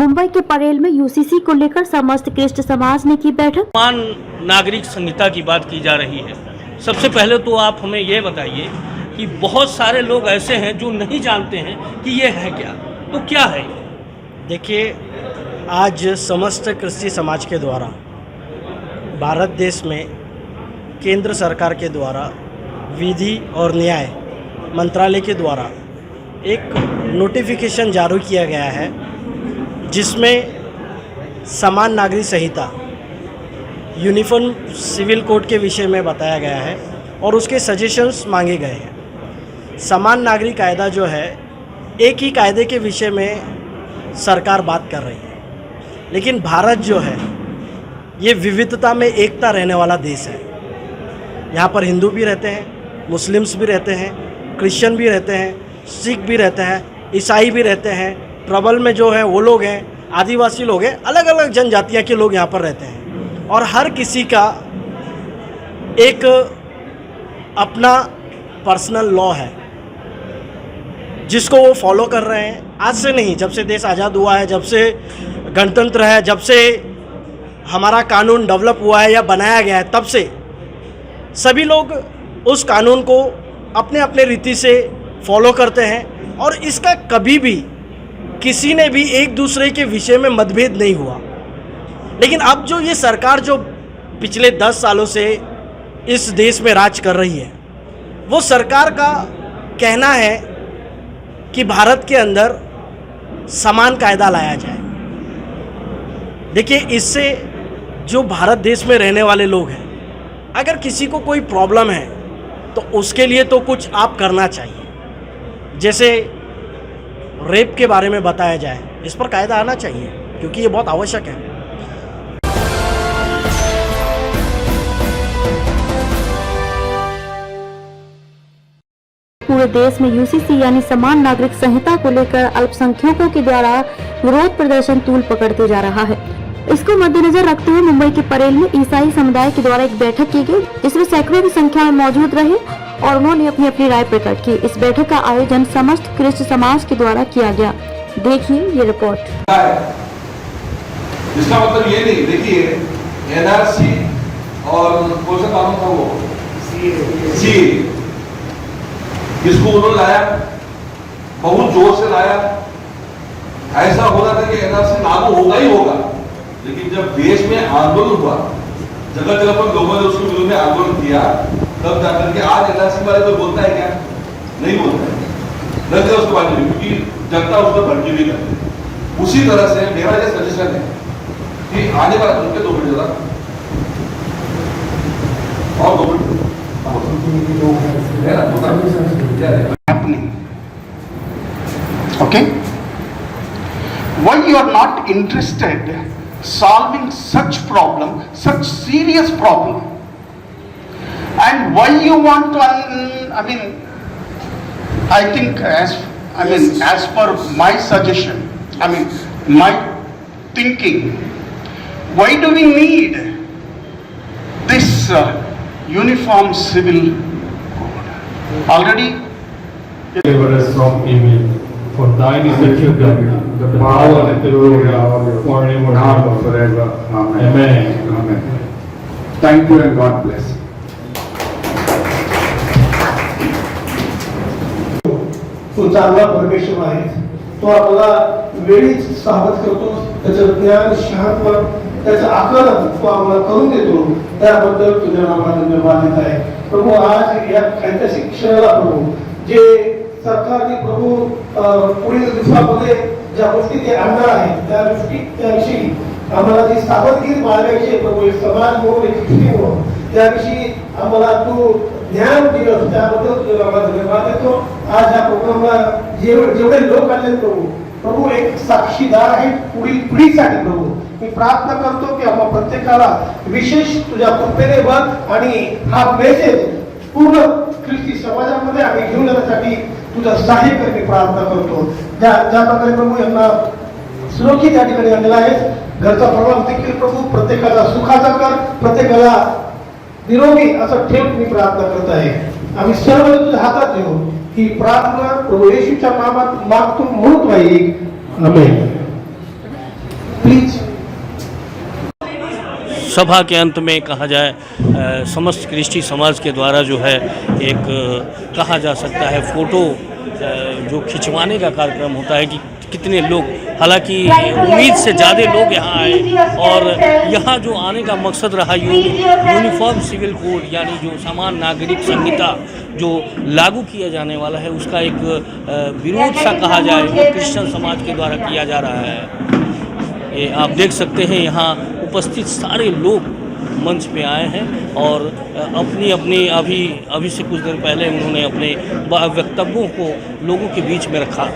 मुंबई के परेल में यूसीसी को लेकर समस्त कृष्ण समाज ने की बैठक। समान नागरिक संहिता की बात की जा रही है। सबसे पहले तो आप हमें ये बताइए कि बहुत सारे लोग ऐसे हैं जो नहीं जानते हैं कि ये है क्या, तो क्या है? देखिए, आज समस्त कृषि समाज के द्वारा भारत देश में केंद्र सरकार के द्वारा विधि और न्याय मंत्रालय के द्वारा एक नोटिफिकेशन जारी किया गया है, जिसमें समान नागरिक संहिता यूनिफॉर्म सिविल कोड के विषय में बताया गया है और उसके सजेशंस मांगे गए हैं। समान नागरिक कायदा जो है, एक ही कायदे के विषय में सरकार बात कर रही है, लेकिन भारत जो है ये विविधता में एकता रहने वाला देश है। यहाँ पर हिंदू भी रहते हैं, मुस्लिम्स भी रहते हैं, क्रिश्चियन भी रहते हैं, सिख भी रहते हैं, ईसाई भी रहते हैं, ट्राइबल में जो है वो लोग हैं, आदिवासी लोग हैं, अलग अलग जनजातियाँ के लोग यहाँ पर रहते हैं और हर किसी का एक अपना पर्सनल लॉ है जिसको वो फॉलो कर रहे हैं। आज से नहीं, जब से देश आज़ाद हुआ है, जब से गणतंत्र है, जब से हमारा कानून डेवलप हुआ है या बनाया गया है, तब से सभी लोग उस कानून को अपने अपने रीति से फॉलो करते हैं और इसका कभी भी किसी ने भी एक दूसरे के विषय में मतभेद नहीं हुआ। लेकिन अब जो ये सरकार जो पिछले 10 सालों से इस देश में राज कर रही है, वो सरकार का कहना है कि भारत के अंदर समान कायदा लाया जाए। देखिए, इससे जो भारत देश में रहने वाले लोग हैं, अगर किसी को कोई प्रॉब्लम है तो उसके लिए तो कुछ आप करना चाहिए। जैसे रेप के बारे में बताया जाए, इस पर कायदा आना चाहिए क्योंकि ये बहुत आवश्यक है। पूरे देश में यूसीसी यानी समान नागरिक संहिता को लेकर अल्पसंख्यकों के द्वारा विरोध प्रदर्शन तूल पकड़ते जा रहा है। इसको मद्देनजर रखते हुए मुंबई के परेल में ईसाई समुदाय के द्वारा एक बैठक की गई, जिसमें सैकड़ों की संख्या में मौजूद रहे और उन्होंने अपनी अपनी राय प्रकट की। इस बैठक का आयोजन समस्त कृष्ण समाज के द्वारा किया गया। देखिए ये रिपोर्ट। इसका मतलब ये नहीं, देखिए एनआरसी और कौन सा कानून था वो सी, इसको उन्होंने लाया, बहुत जोर से लाया। ऐसा हो रहा था कि एनआरसी लागू होगा ही होगा, लेकिन जब देश में आंदोलन हुआ, जगह जगह पर लोगों ने उसके विरोध में आंदोलन किया, तब जाकर के आज एनआरसी वाले कोई बोलता है क्या? नहीं बोलता है, लग उसके बाद में, क्योंकि जनता उसको भड़की भी करती है। उसी तरह से मेरा ये सजेशन है कि आने वाले उनके 2 मिनट और 2 minute happening. Okay? Why you are not interested solving such problem, such serious problem? And why you want to, I think as per my suggestion, my thinking, why do we need this uniform civil code? Already deliver us from evil. For thine is the kingdom, the power and the glory forever and forever. Amen. Amen. Thank you and God bless. तो चांगला परमेश्वर आहे, तो आपल्याला वेळीच सावध करतो, त्याचं ज्ञान, शहाणपण, त्याचं आकलन तो आम्हाला करून देतो। त्याबद्दल तुझ्या नावाला धन्यवाद देत आहे प्रभू। आज या ऐतिहासिक क्षणाला प्रभू, जे सरकारने प्रभू पुढील दिवसामध्ये ज्या गोष्टी ते आणणार आहे, त्याविषयी आम्हाला जी सावधगिरी बाळगायची प्रभू, समाज म्हणून, एक दृष्टी म्हणून, त्याविषयी आम्हाला तू ज्ञान दिलं, त्याबद्दल तुझ्या नावाला धन्यवाद देतो। आज या प्रोग्रामला जेवढे लोक आले प्रभू, एक साक्षीदार आहे पुढील पिढीसाठी प्रभू। मी प्रार्थना करतो की आम्हा प्रत्येकाला विशेष तुझ्या कृपेने बघ आणि हा मेसेज पूर्ण ख्रिस्ती समाजामध्ये आम्ही घेऊन जाण्यासाठी तुझं सहाय्य कर, मी प्रार्थना करतो। ज्या प्रकारे प्रभू यांना सुरक्षित या ठिकाणी आणलेला आहे, घरचा प्रवास देखील प्रभू प्रत्येकाचा सुखाचा कर, प्रत्येकाला निरोगी असं ठेव, मी प्रार्थना करत आहे। आम्ही सर्व तुझ्या हातात देऊ ही प्रार्थना प्रभू येशूच्या नामात मागतो, म्हणून आमेन। सभा के अंत में कहा जाए समस्त क्रिश्ची समाज के द्वारा जो है एक कहा जा सकता है फ़ोटो जो खिंचवाने का कार्यक्रम होता है कि कितने लोग, हालांकि उम्मीद से ज़्यादा लोग यहाँ आए और यहाँ जो आने का मकसद रहा यूनिफॉर्म सिविल कोड यानी जो समान नागरिक संहिता जो लागू किया जाने वाला है उसका एक विरोध सा कहा जाए वो क्रिश्चियन समाज के द्वारा किया जा रहा है। ये आप देख सकते हैं यहाँ उपस्थित सारे लोग मंच पे आए हैं और अपनी अपनी अभी से कुछ दिन पहले उन्होंने अपने वक्तव्यों को लोगों के बीच में रखा।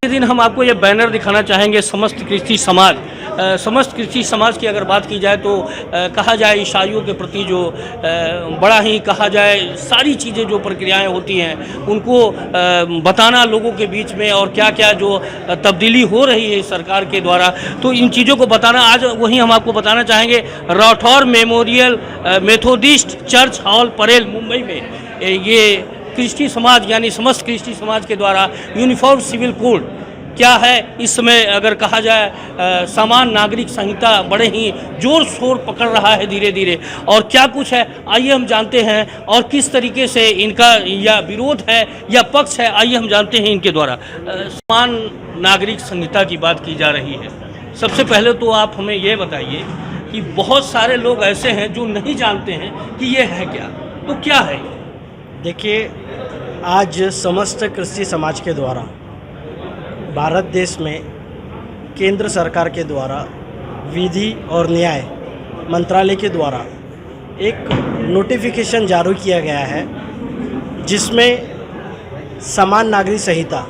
दिन हम आपको ये बैनर दिखाना चाहेंगे समस्त क्रिश्ची समाज की अगर बात की जाए तो कहा जाए ईसाइयों के प्रति जो बड़ा ही कहा जाए सारी चीज़ें जो प्रक्रियाएं होती हैं उनको बताना लोगों के बीच में और क्या क्या जो तब्दीली हो रही है सरकार के द्वारा तो इन चीज़ों को बताना आज वही हम आपको बताना चाहेंगे। Rathore memorial Methodist church hall Parel Mumbai में ये क्रिश्ची समाज यानी समस्त क्रिश्ची समाज के द्वारा यूनिफॉर्म सिविल कोड क्या है इस समय अगर कहा जाए समान नागरिक संहिता बड़े ही जोर शोर पकड़ रहा है धीरे धीरे और क्या कुछ है आइए हम जानते हैं और किस तरीके से इनका या विरोध है या पक्ष है आइए हम जानते हैं इनके द्वारा। समान नागरिक संहिता की बात की जा रही है। सबसे पहले तो आप हमें ये बताइए कि बहुत सारे लोग ऐसे हैं जो नहीं जानते हैं कि ये है क्या, तो क्या है? देखिए, आज समस्त क्रिश्ची समाज के द्वारा भारत देश में केंद्र सरकार के द्वारा विधि और न्याय मंत्रालय के द्वारा एक नोटिफिकेशन जारी किया गया है जिसमें समान नागरिक संहिता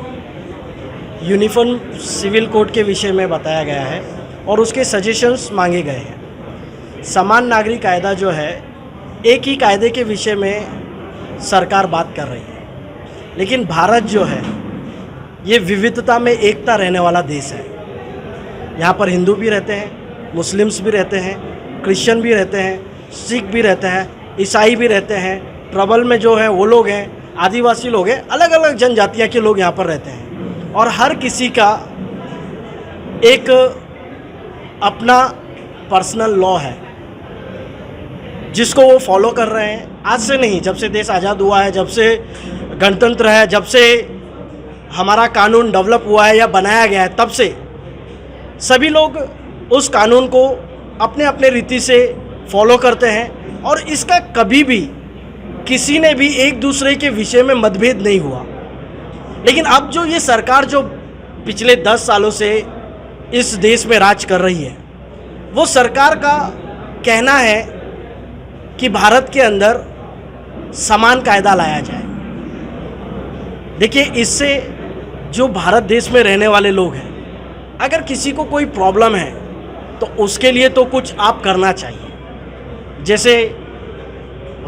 यूनिफॉर्म सिविल कोड के विषय में बताया गया है और उसके सजेशंस मांगे गए हैं। समान नागरिक कायदा जो है एक ही कायदे के विषय में सरकार बात कर रही है, लेकिन भारत जो है ये विविधता में एकता रहने वाला देश है। यहाँ पर हिंदू भी रहते हैं, मुस्लिम्स भी रहते हैं, क्रिश्चियन भी रहते हैं, सिख भी रहते हैं, ईसाई भी रहते हैं, ट्राइबल में जो है वो लोग हैं, आदिवासी लोग हैं, अलग अलग जनजातियाँ के लोग यहाँ पर रहते हैं और हर किसी का एक अपना पर्सनल लॉ है जिसको वो फॉलो कर रहे हैं। आज से नहीं, जब से देश आज़ाद हुआ है, जब से गणतंत्र है, जब से हमारा कानून डेवलप हुआ है या बनाया गया है, तब से सभी लोग उस कानून को अपने अपने रीति से फॉलो करते हैं और इसका कभी भी किसी ने भी एक दूसरे के विषय में मतभेद नहीं हुआ। लेकिन अब जो ये सरकार जो पिछले 10 सालों से इस देश में राज कर रही है, वो सरकार का कहना है कि भारत के अंदर समान कायदा लाया जाए। देखिए, इससे जो भारत देश में रहने वाले लोग हैं, अगर किसी को कोई प्रॉब्लम है तो उसके लिए तो कुछ आप करना चाहिए। जैसे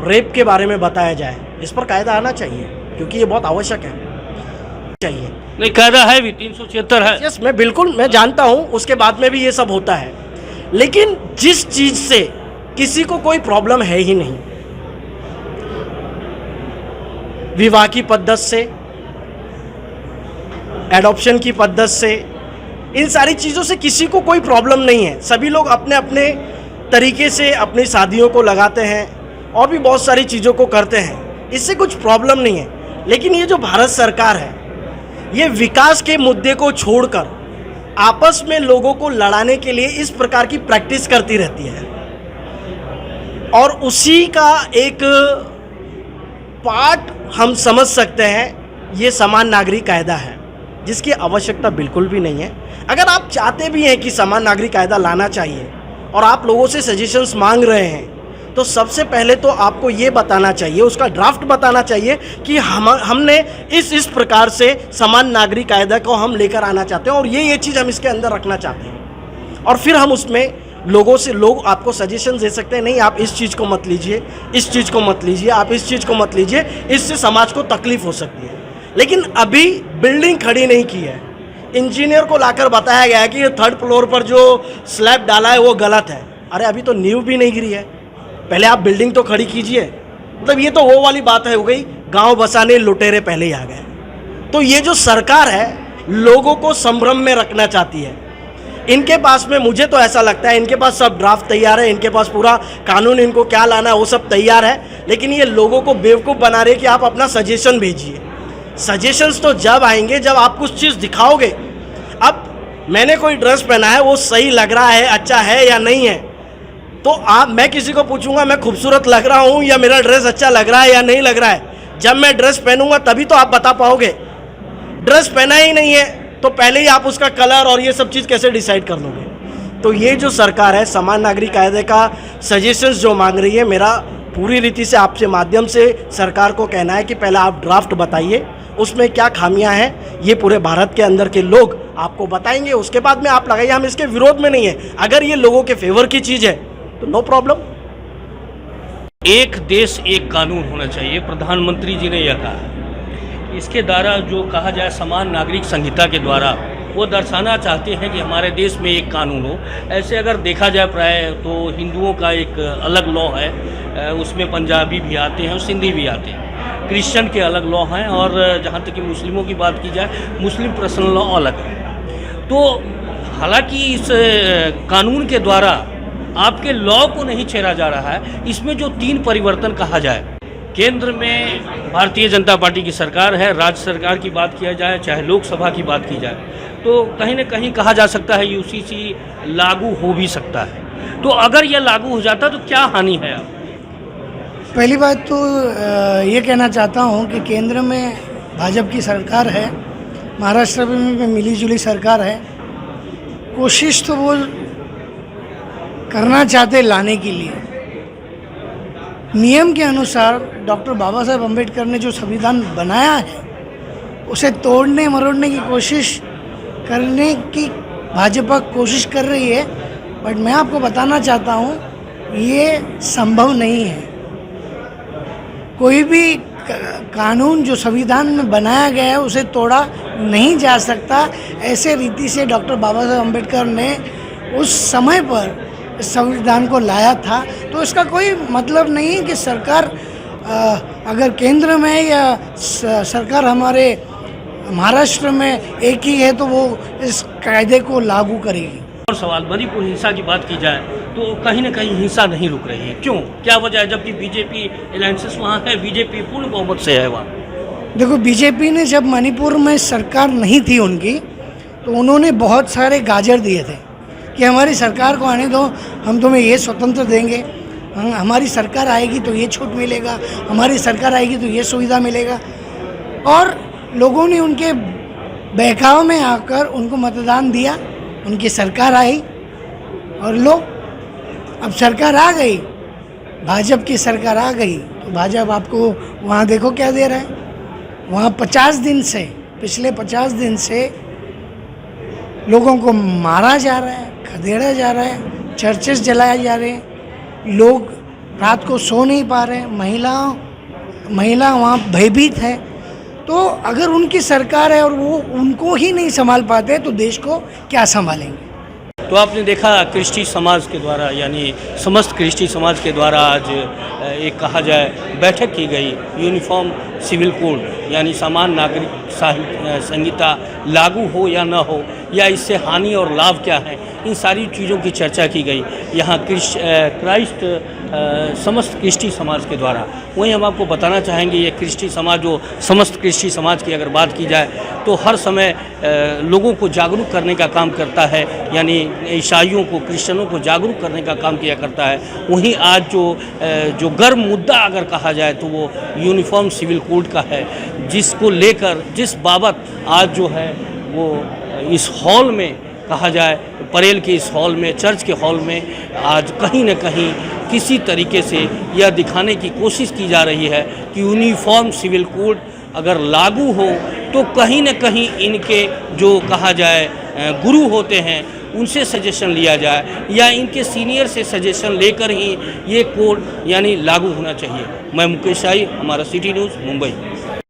रेप के बारे में बताया जाए, इस पर कायदा आना चाहिए क्योंकि ये बहुत आवश्यक है। चाहिए नहीं, कायदा है भी 376 है। यस, मैं जानता हूँ उसके बाद में भी ये सब होता है, लेकिन जिस चीज़ से किसी को कोई प्रॉब्लम है ही नहीं, विवाह की पद्धति से, एडॉप्शन की पद्धति से, इन सारी चीज़ों से किसी को कोई प्रॉब्लम नहीं है। सभी लोग अपने अपने तरीके से अपनी शादियों को लगाते हैं और भी बहुत सारी चीज़ों को करते हैं, इससे कुछ प्रॉब्लम नहीं है। लेकिन ये जो भारत सरकार है, ये विकास के मुद्दे को छोड़कर आपस में लोगों को लड़ाने के लिए इस प्रकार की प्रैक्टिस करती रहती है और उसी का एक पार्ट हम समझ सकते हैं ये समान नागरिक कायदा है, जिसकी आवश्यकता बिल्कुल भी नहीं है। अगर आप चाहते भी हैं कि समान नागरिक कायदा लाना चाहिए और आप लोगों से सजेशंस मांग रहे हैं, तो सबसे पहले तो आपको ये बताना चाहिए, उसका ड्राफ्ट बताना चाहिए कि हमने इस प्रकार से समान नागरिक कायदा को हम लेकर आना चाहते हैं और ये चीज़ हम इसके अंदर रखना चाहते हैं। और फिर हम उसमें लोग आपको सजेशन दे सकते हैं, नहीं आप इस चीज़ को मत लीजिए, इस चीज़ को मत लीजिए, आप इस चीज़ को मत लीजिए, इससे समाज को तकलीफ हो सकती है। लेकिन अभी बिल्डिंग खड़ी नहीं की है, इंजीनियर को लाकर बताया गया है कि ये 3rd फ्लोर पर जो स्लैब डाला है वो गलत है। अरे अभी तो नींव भी नहीं गिरी है, पहले आप बिल्डिंग तो खड़ी कीजिए। मतलब ये तो वो वाली बात है, हो गई गांव बसाने लुटेरे पहले ही आ गए। तो ये जो सरकार है लोगों को संभ्रम में रखना चाहती है। इनके पास में, मुझे तो ऐसा लगता है, इनके पास सब ड्राफ्ट तैयार है, इनके पास पूरा कानून इनको क्या लाना है वो सब तैयार है, लेकिन ये लोगों को बेवकूफ़ बना रहे कि आप अपना सजेशन भेजिए। सजेशंस तो जब आएंगे जब आप कुछ चीज़ दिखाओगे। अब मैंने कोई ड्रेस पहना है, वो सही लग रहा है, अच्छा है या नहीं है, तो मैं किसी को पूछूंगा मैं खूबसूरत लग रहा हूँ या मेरा ड्रेस अच्छा लग रहा है या नहीं लग रहा है। जब मैं ड्रेस पहनूंगा तभी तो आप बता पाओगे। ड्रेस पहना ही नहीं है तो पहले ही आप उसका कलर और ये सब चीज़ कैसे डिसाइड कर लोगे। तो ये जो सरकार है समान नागरिक कायदे का सजेशंस जो मांग रही है, मेरा पूरी रीति से आपसे माध्यम से सरकार को कहना है कि पहले आप ड्राफ्ट बताइए, उसमें क्या खामियां हैं ये पूरे भारत के अंदर के लोग आपको बताएंगे, उसके बाद में आप लगाइए। हम इसके विरोध में नहीं है, अगर ये लोगों के फेवर की चीज़ है तो नो प्रॉब्लम। एक देश एक कानून होना चाहिए, प्रधानमंत्री जी ने यह कहा। इसके द्वारा जो कहा जाए समान नागरिक संहिता के द्वारा वो दर्शाना चाहते हैं कि हमारे देश में एक कानून हो। ऐसे अगर देखा जाए प्राय तो हिंदुओं का एक अलग लॉ है, उसमें पंजाबी भी आते हैं और सिंधी भी आते हैं। क्रिश्चियन के अलग लॉ हैं और जहाँ तक कि मुस्लिमों की बात की जाए मुस्लिम पर्सनल लॉ अलग है। तो हालांकि इस कानून के द्वारा आपके लॉ को नहीं छेड़ा जा रहा है। इसमें जो 3 परिवर्तन कहा जाए, केंद्र में भारतीय जनता पार्टी की सरकार है, राज्य सरकार की बात किया जाए चाहे लोकसभा की बात की जाए, तो कहीं न कहीं कहा जा सकता है यूसीसी लागू हो भी सकता है। तो अगर यह लागू हो जाता तो क्या हानि है? आप पहली बात तो ये कहना चाहता हूँ कि केंद्र में भाजपा की सरकार है, महाराष्ट्र में मिलीजुली सरकार है। कोशिश तो वो करना चाहते लाने के लिए, नियम के अनुसार डॉक्टर बाबा साहेब अम्बेडकर ने जो संविधान बनाया है उसे तोड़ने मरोड़ने की कोशिश करने की भाजपा कोशिश कर रही है। बट मैं आपको बताना चाहता हूँ ये संभव नहीं है। कोई भी कानून जो संविधान में बनाया गया है उसे तोड़ा नहीं जा सकता। ऐसे रीति से डॉक्टर बाबा साहेब अम्बेडकर ने उस समय पर संविधान को लाया था। तो इसका कोई मतलब नहीं है कि सरकार अगर केंद्र में या सरकार हमारे महाराष्ट्र में एक ही है तो वो इस कायदे को लागू करेगी। और सवाल, मणिपुर हिंसा की बात की जाए तो कहीं ना कहीं हिंसा नहीं रुक रही है, क्यों, क्या वजह है? जबकि बीजेपी अलायंसेस वहाँ है, बीजेपी पूर्ण बहुमत से है वहाँ। देखो, बीजेपी ने जब मणिपुर में सरकार नहीं थी उनकी, तो उन्होंने बहुत सारे गाजर दिए थे कि हमारी सरकार को आने दो, हम तुम्हें ये स्वतंत्र देंगे, हमारी सरकार आएगी तो ये छूट मिलेगा, हमारी सरकार आएगी तो ये सुविधा मिलेगा। और लोगों ने उनके बहकाव में आकर उनको मतदान दिया, उनकी सरकार आई और लोग, अब सरकार आ गई, भाजपा की सरकार आ गई, तो भाजपा आपको वहाँ देखो क्या दे रहा है। वहाँ 50 दिन से, पिछले 50 दिन से लोगों को मारा जा रहा है, खदेड़ा जा रहा है, चर्चेस जलाए जा रहे हैं, लोग रात को सो नहीं पा रहे हैं, महिला वहाँ भयभीत है। तो अगर उनकी सरकार है और वो उनको ही नहीं संभाल पाते तो देश को क्या संभालेंगे? तो आपने देखा क्रिश्ची समाज के द्वारा, यानी समस्त क्रिश्ची समाज के द्वारा आज एक कहा जाए बैठक की गई, यूनिफॉर्म सिविल कोड यानी समान नागरिक संहिता लागू हो या ना हो, या इससे हानि और लाभ क्या है, इन सारी चीज़ों की चर्चा की गई यहाँ क्राइस्ट समस्त क्रिश्ची समाज के द्वारा। वहीं हम आपको बताना चाहेंगे ये क्रिश्ची समाज, जो समस्त क्रिश्ची समाज की अगर बात की जाए तो हर समय लोगों को जागरूक करने का काम करता है, यानी ईसाइयों को, क्रिश्चियनों को जागरूक करने का काम किया करता है। वहीं आज जो गर्म मुद्दा अगर कहा जाए तो वो यूनिफॉर्म सिविल कोड का है, जिसको लेकर, जिस बाबत आज जो है वो इस हॉल में कहा जाए, परेल के इस हॉल में, चर्च के हॉल में आज कहीं न कहीं किसी तरीके से यह दिखाने की कोशिश की जा रही है कि यूनिफॉर्म सिविल कोड अगर लागू हो तो कहीं न कहीं इनके जो कहा जाए गुरु होते हैं उनसे सजेशन लिया जाए, या इनके सीनियर से सजेशन लेकर ही ये कोड यानी लागू होना चाहिए। मैं मुकेश शाही, हमारा सिटी न्यूज़, मुंबई।